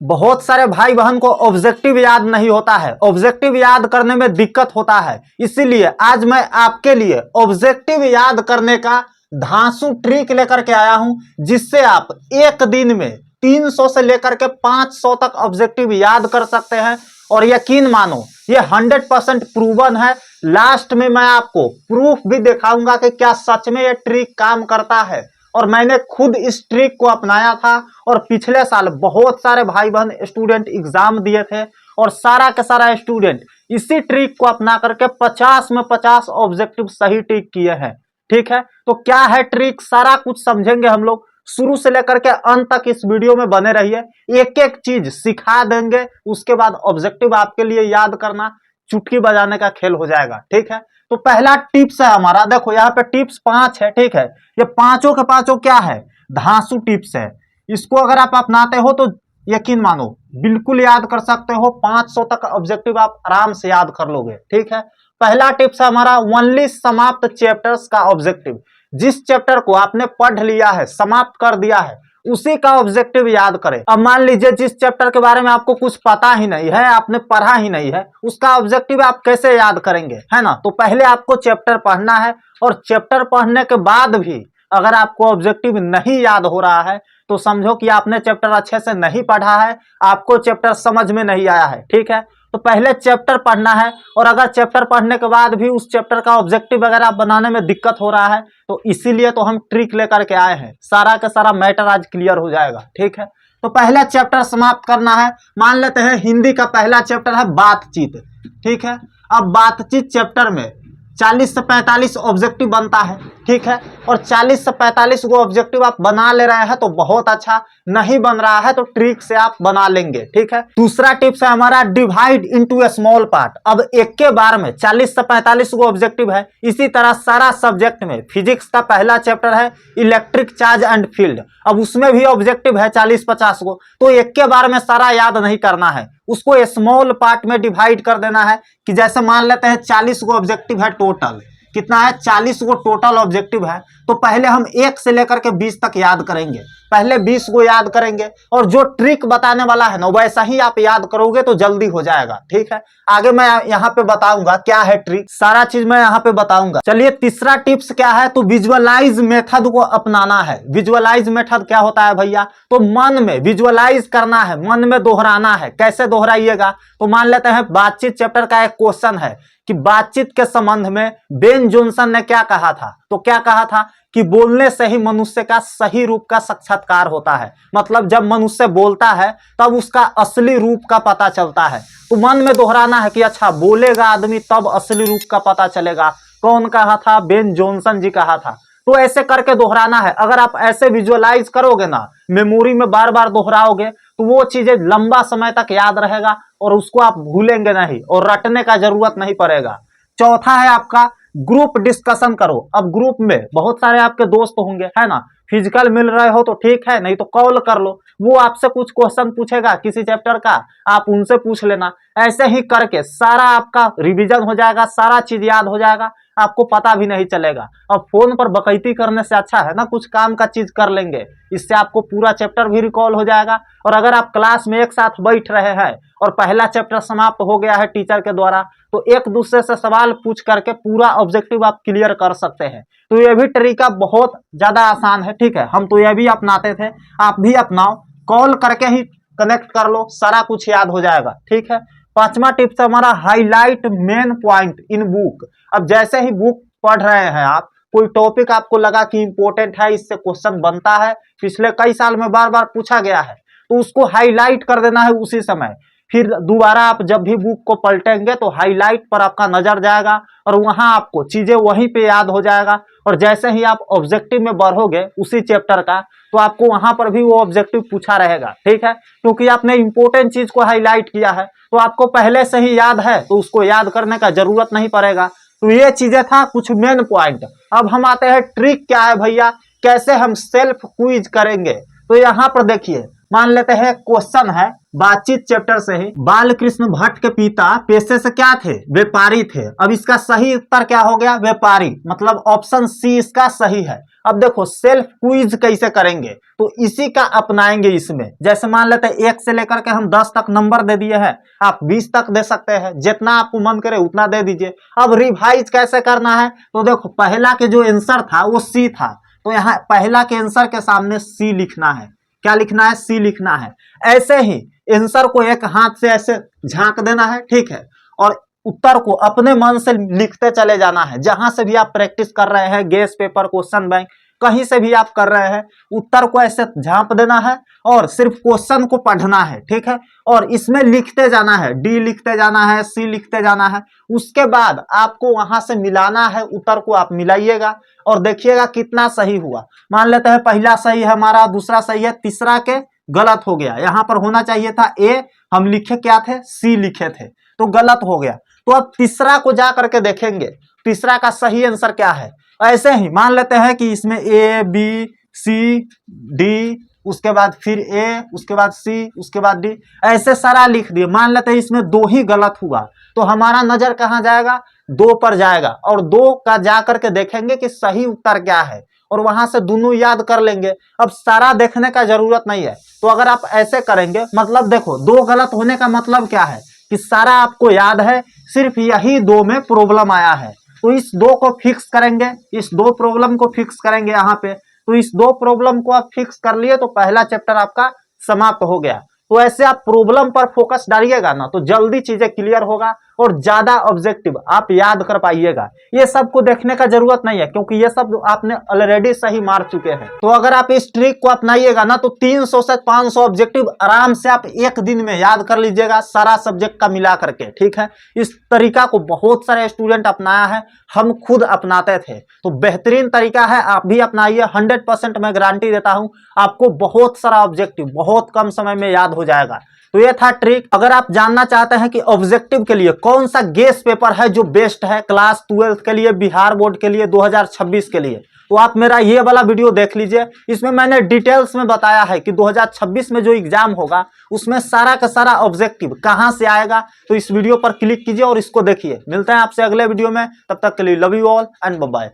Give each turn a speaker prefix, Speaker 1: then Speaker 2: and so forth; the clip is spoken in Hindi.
Speaker 1: बहुत सारे भाई बहन को ऑब्जेक्टिव याद नहीं होता है, ऑब्जेक्टिव याद करने में दिक्कत होता है। इसीलिए आज मैं आपके लिए ऑब्जेक्टिव याद करने का धांसू ट्रिक लेकर के आया हूं, जिससे आप एक दिन में 300 से लेकर के 500 तक ऑब्जेक्टिव याद कर सकते हैं। और यकीन मानो ये 100% प्रूवन है। लास्ट में मैं आपको प्रूफ भी दिखाऊंगा कि क्या सच में ये ट्रिक काम करता है। और मैंने खुद इस ट्रिक को अपनाया था और पिछले साल बहुत सारे भाई बहन स्टूडेंट एग्जाम दिए थे और सारा का सारा स्टूडेंट इसी ट्रिक को अपना करके 50 में 50 ऑब्जेक्टिव सही टिक किए हैं। ठीक है, तो क्या है ट्रिक, सारा कुछ समझेंगे हम लोग। शुरू से लेकर के अंत तक इस वीडियो में बने रहिए, एक एक चीज सिखा देंगे। उसके बाद ऑब्जेक्टिव आपके लिए याद करना चुटकी बजाने का खेल हो जाएगा। ठीक है, तो पहला टिप्स है हमारा, देखो यहाँ पे टिप्स 5 है। ठीक है, ये पांचों के पांचों क्या है, धांसू टिप्स है। इसको अगर आप अपनाते हो तो यकीन मानो बिल्कुल याद कर सकते हो, 500 तक ऑब्जेक्टिव आप आराम से याद कर लोगे। ठीक है, पहला टिप्स है हमारा ओनली समाप्त चैप्टर्स का ऑब्जेक्टिव। जिस चैप्टर को आपने पढ़ लिया है, समाप्त कर दिया है, उसी का ऑब्जेक्टिव याद करें। अब मान लीजिए जिस चैप्टर के बारे में आपको कुछ पता ही नहीं है, आपने पढ़ा ही नहीं है, उसका ऑब्जेक्टिव आप कैसे याद करेंगे, है ना। तो पहले आपको चैप्टर पढ़ना है और चैप्टर पढ़ने के बाद भी अगर आपको ऑब्जेक्टिव नहीं याद हो रहा है तो समझो कि आपने चैप्टर अच्छे से नहीं पढ़ा है, आपको चैप्टर समझ में नहीं आया है। ठीक है, तो पहले चैप्टर पढ़ना है और अगर चैप्टर पढ़ने के बाद भी उस चैप्टर का ऑब्जेक्टिव अगर आप बनाने में दिक्कत हो रहा है तो इसीलिए तो हम ट्रिक लेकर के आए हैं। सारा का सारा मैटर आज क्लियर हो जाएगा। ठीक है, तो पहला चैप्टर समाप्त करना है। मान लेते हैं हिंदी का पहला चैप्टर है बातचीत। ठीक है, अब बातचीत चैप्टर में 40 से 45 ऑब्जेक्टिव बनता है। ठीक है, और 40 से 45 को ऑब्जेक्टिव आप बना ले रहे हैं तो बहुत अच्छा, नहीं बन रहा है तो ट्रिक से आप बना लेंगे। ठीक है, दूसरा टिप्स है हमारा डिवाइड इनटू ए स्मॉल पार्ट। अब एक के बार में 40 से 45 को ऑब्जेक्टिव है। इसी तरह सारा सब्जेक्ट में फिजिक्स का पहला चैप्टर है इलेक्ट्रिक चार्ज एंड फील्ड, अब उसमें भी ऑब्जेक्टिव है 40-50 को, तो एक के बार में सारा याद नहीं करना है, उसको स्मॉल पार्ट में डिवाइड कर देना है। कि जैसे मान लेते हैं 40 को ऑब्जेक्टिव है, टोटल कितना है, 40 को टोटल ऑब्जेक्टिव है, तो पहले हम 1 से लेकर के 20 तक याद करेंगे। पहले 20 को याद करेंगे और जो ट्रिक बताने वाला है ना वैसा ही आप याद करोगे तो जल्दी हो जाएगा। ठीक है, आगे मैं यहाँ पे बताऊंगा क्या है ट्रिक, सारा चीज मैं यहाँ पे बताऊंगा। चलिए तीसरा टिप्स क्या है, तो विजुअलाइज मेथड को अपनाना है। विजुअलाइज मेथड क्या होता है भैया, तो मन में विजुअलाइज करना है, मन में दोहराना है। कैसे दोहराइएगा, तो मान लेते हैं बातचीत चैप्टर का एक क्वेश्चन है कि बातचीत के संबंध में बेन जॉनसन ने क्या कहा था। तो क्या कहा था कि बोलने से ही मनुष्य का सही रूप का साक्षात्कार होता है। मतलब जब मनुष्य बोलता है तब उसका असली रूप का पता चलता है। तो मन में दोहराना है कि अच्छा बोलेगा आदमी तब असली रूप का पता चलेगा। कौन कहा था, बेन जॉनसन जी कहा था। तो ऐसे करके दोहराना है। अगर आप ऐसे विजुअलाइज करोगे ना, मेमोरी में बार बार दोहराओगे तो वो चीजें लंबा समय तक याद रहेगा और उसको आप भूलेंगे नहीं और रटने का जरूरत नहीं पड़ेगा। चौथा है आपका ग्रुप डिस्कशन करो। अब ग्रुप में बहुत सारे आपके दोस्त होंगे, है ना, फिजिकल मिल रहे हो तो ठीक है, नहीं तो कॉल कर लो, वो आपसे कुछ क्वेश्चन पूछेगा किसी चैप्टर का, आप उनसे पूछ लेना। ऐसे ही करके सारा आपका रिवीजन हो जाएगा, सारा चीज याद हो जाएगा, आपको पता भी नहीं चलेगा। अब फोन पर बकैती करने से अच्छा है ना कुछ काम का चीज कर लेंगे, इससे आपको पूरा चैप्टर भी रिकॉल हो जाएगा। और अगर आप क्लास में एक साथ बैठ रहे हैं और पहला चैप्टर समाप्त हो गया है टीचर के द्वारा, तो एक दूसरे से सवाल पूछ करके पूरा ऑब्जेक्टिव आप क्लियर कर सकते हैं। तो यह भी तरीका बहुत ज्यादा आसान है। ठीक है, हम तो यह भी अपनाते थे, आप भी अपनाओ, कॉल करके ही कनेक्ट कर लो, सारा कुछ याद हो जाएगा। ठीक है, पांचवा टिप्स हमारा highlight main point in book. अब जैसे ही बुक पढ़ रहे हैं आप, कोई टॉपिक आपको लगा कि इंपॉर्टेंट है, इससे क्वेश्चन बनता है, पिछले कई साल में बार बार पूछा गया है, तो उसको हाईलाइट कर देना है उसी समय। फिर दोबारा आप जब भी बुक को पलटेंगे तो हाईलाइट पर आपका नजर जाएगा और वहां आपको चीजें वहीं पे याद हो जाएगा। और जैसे ही आप ऑब्जेक्टिव में बढ़ोगे उसी चैप्टर का, तो आपको वहां पर भी वो ऑब्जेक्टिव पूछा रहेगा। ठीक है, क्योंकि आपने इंपॉर्टेंट चीज को हाईलाइट किया है तो आपको पहले से ही याद है, तो उसको याद करने का जरूरत नहीं पड़ेगा। तो ये चीजें था कुछ मेन पॉइंट। अब हम आते हैं ट्रिक क्या है भैया, कैसे हम सेल्फ क्विज करेंगे। तो यहाँ पर देखिए मान लेते हैं क्वेश्चन है बातचीत चैप्टर से ही, बाल कृष्ण भट्ट के पिता पेशे से क्या थे? व्यापारी थे। अब इसका सही उत्तर क्या हो गया? व्यापारी, मतलब ऑप्शन सी इसका सही है। अब देखो सेल्फ क्विज कैसे करेंगे, तो इसी का अपनाएंगे इसमें। जैसे मान लेते हैं 1 से लेकर के हम 10 तक नंबर दे दिए हैं, आप 20 तक दे सकते हैं, जितना आपको मन करे उतना दे दीजिए। अब रिवाइज कैसे करना है, तो देखो पहला के जो आंसर था वो सी था, तो यहाँ पहला के आंसर के सामने सी लिखना है। क्या लिखना है? सी लिखना है। ऐसे ही आंसर को एक हाथ से ऐसे झांक देना है, ठीक है, और उत्तर को अपने मन से लिखते चले जाना है। जहां से भी आप प्रैक्टिस कर रहे हैं, गेस पेपर, क्वेश्चन बैंक, कहीं से भी आप कर रहे हैं, उत्तर को ऐसे झांप देना है और सिर्फ क्वेश्चन को पढ़ना है, ठीक है, और इसमें लिखते जाना है, डी लिखते जाना है, सी लिखते जाना है। उसके बाद आपको वहां से मिलाना है, उत्तर को आप मिलाइएगा और देखिएगा कितना सही हुआ। मान लेते हैं पहला सही है हमारा, दूसरा सही है, तीसरा के गलत हो गया। यहां पर होना चाहिए था ए, हम लिखे क्या थे? सी लिखे थे, तो गलत हो गया। तो अब तीसरा को जा करके देखेंगे, तीसरा का सही आंसर क्या है। ऐसे ही मान लेते हैं कि इसमें ए, बी, सी, डी, उसके बाद फिर ए, उसके बाद सी, उसके बाद डी, ऐसे सारा लिख दिए। मान लेते हैं इसमें 2 ही गलत हुआ, तो हमारा नजर कहाँ जाएगा? 2 पर जाएगा, और 2 का जा करके देखेंगे कि सही उत्तर क्या है, और वहां से दोनों याद कर लेंगे। अब सारा देखने का जरूरत नहीं है। तो अगर आप ऐसे करेंगे, मतलब देखो 2 गलत होने का मतलब क्या है कि सारा आपको याद है, सिर्फ यही 2 में प्रॉब्लम आया है। तो इस 2 को फिक्स करेंगे, इस 2 प्रॉब्लम को फिक्स करेंगे यहाँ पे। तो इस 2 प्रॉब्लम को आप फिक्स कर लिए तो पहला चैप्टर आपका समाप्त हो गया। तो ऐसे आप प्रॉब्लम पर फोकस डालिएगा ना, तो जल्दी चीजें क्लियर होगा और ज्यादा ऑब्जेक्टिव आप याद कर पाइएगा। ये सब को देखने का जरूरत नहीं है, क्योंकि ये सब आपने ऑलरेडी सही मार चुके हैं। तो अगर आप इस ट्रिक को अपनाइएगा ना, तो 300 से 500 ऑब्जेक्टिव आराम से आप एक दिन में याद कर लीजिएगा, सारा सब्जेक्ट का मिला करके, ठीक है। इस तरीका को बहुत सारे स्टूडेंट अपनाया है, हम खुद अपनाते थे, तो बेहतरीन तरीका है, आप भी अपनाइए। 100% मैं गारंटी देता हूं आपको बहुत सारा ऑब्जेक्टिव बहुत कम समय में याद हो जाएगा। तो ये था ट्रिक। अगर आप जानना चाहते हैं कि ऑब्जेक्टिव के लिए कौन सा गेस पेपर है जो बेस्ट है क्लास 12 के लिए, बिहार बोर्ड के लिए, 2026 के लिए, तो आप मेरा ये वाला वीडियो देख लीजिए। इसमें मैंने डिटेल्स में बताया है कि 2026 में जो एग्जाम होगा उसमें सारा का सारा ऑब्जेक्टिव कहां से आएगा। तो इस वीडियो पर क्लिक कीजिए और इसको देखिए। मिलते हैं आपसे अगले वीडियो में, तब तक के लिए love you all and bye bye.